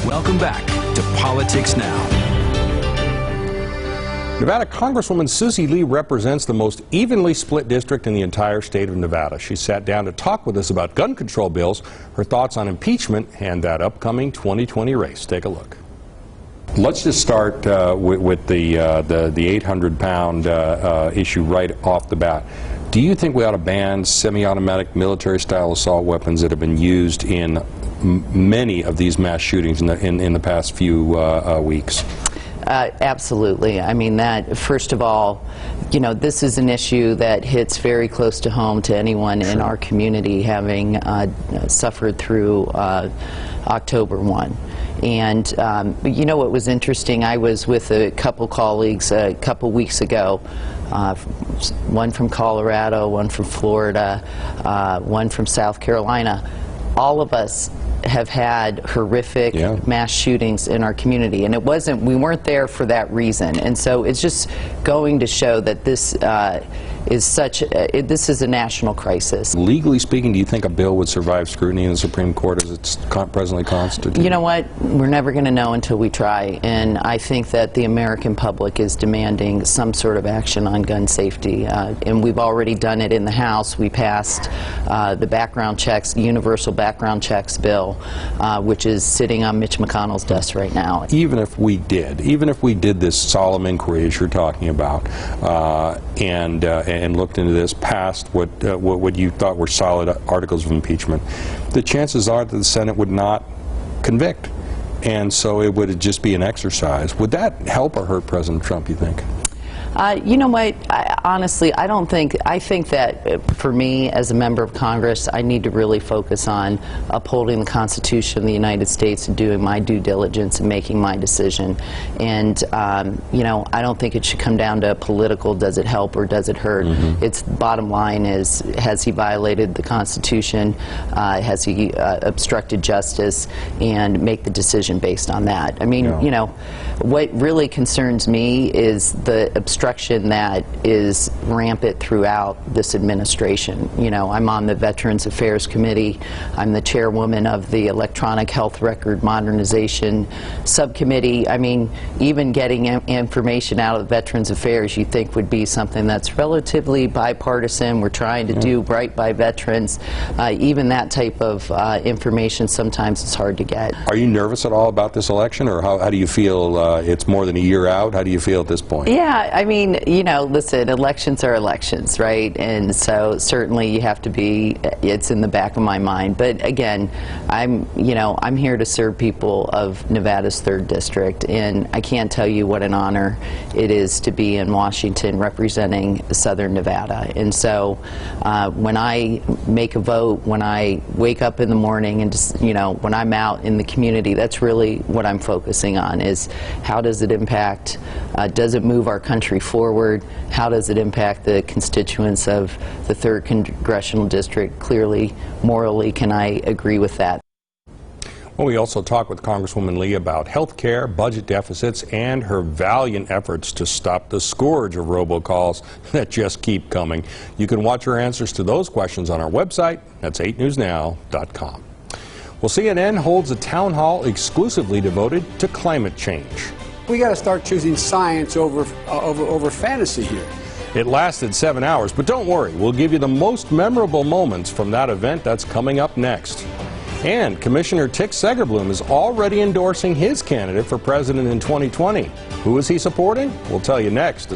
Welcome back to Politics Now. Nevada Congresswoman SUSIE Lee represents the most evenly split district in the entire state of Nevada. She sat down to talk with us about gun control bills, her thoughts on impeachment, and that upcoming 2020 race. Take a look. Let's just start with the 800-pound issue right off the bat. Do you think we ought to ban semi-automatic military-style assault weapons that have been used in many of these mass shootings in the past few weeks? Absolutely. I mean, that, first of all, you know, this is an issue that hits very close to home to anyone in our community, having suffered through October 1. And you know what was interesting? I was with a couple colleagues a couple weeks ago, one from Colorado, one from Florida, one from South Carolina. All of us have had horrific mass shootings in our community, and we weren't there for that reason. And so it's just going to show that this this is a national crisis. Legally speaking, do you think a bill would survive scrutiny in the Supreme Court as it's presently constituted? You know what? We're never going to know until we try, and I think that the American public is demanding some sort of action on gun safety, and we've already done it in the House. We passed the background checks, universal background checks bill, which is sitting on Mitch McConnell's desk right now. Even if we did this solemn inquiry as you're talking about, and looked into this past what you thought were solid articles of impeachment, the chances are that the Senate would not convict, and so it would just be an exercise. Would that help or hurt President Trump, you think? You know what, honestly, I think that for me as a member of Congress, I need to really focus on upholding the Constitution of the United States and doing my due diligence and making my decision. And, you know, I don't think it should come down to political, does it help or does it hurt? Its bottom line is, has he violated the Constitution? Has he obstructed justice? And make the decision based on that. I mean, you know, what really concerns me is the obstruction that is rampant throughout this administration. You know, I'm on the Veterans Affairs Committee. I'm the chairwoman of the Electronic Health Record Modernization Subcommittee. I mean, even getting information out of Veterans Affairs you think would be something that's relatively bipartisan. We're trying to do right by veterans. Even that type of information sometimes is hard to get. Are you nervous at all about this election, or how do you feel? It's more than a year out. How do you feel at this point? Yeah, I mean, you know, listen, elections are elections, right? And so certainly you have to be, it's in the back of my mind. But again, I'm here to serve people of Nevada's 3rd District, and I can't tell you what an honor it is to be in Washington representing Southern Nevada. And so when I make a vote, when I wake up in the morning and just, you know, when I'm out in the community, that's really what I'm focusing on, is how does it impact, does it move our country forward? How does it impact the constituents of the 3rd Congressional District? Clearly, morally, can I agree with that? Well, we also talked with Congresswoman Lee about health care, budget deficits, and her valiant efforts to stop the scourge of robocalls that just keep coming. You can watch her answers to those questions on our website. That's 8newsnow.com. Well, CNN holds a town hall exclusively devoted to climate change. We got to start choosing science over fantasy here. It lasted 7 hours, but don't worry, we'll give you the most memorable moments from that event. That's coming up next. And Commissioner SEGERBLOM is already endorsing his candidate for president in 2020. Who is he supporting? We'll tell you next.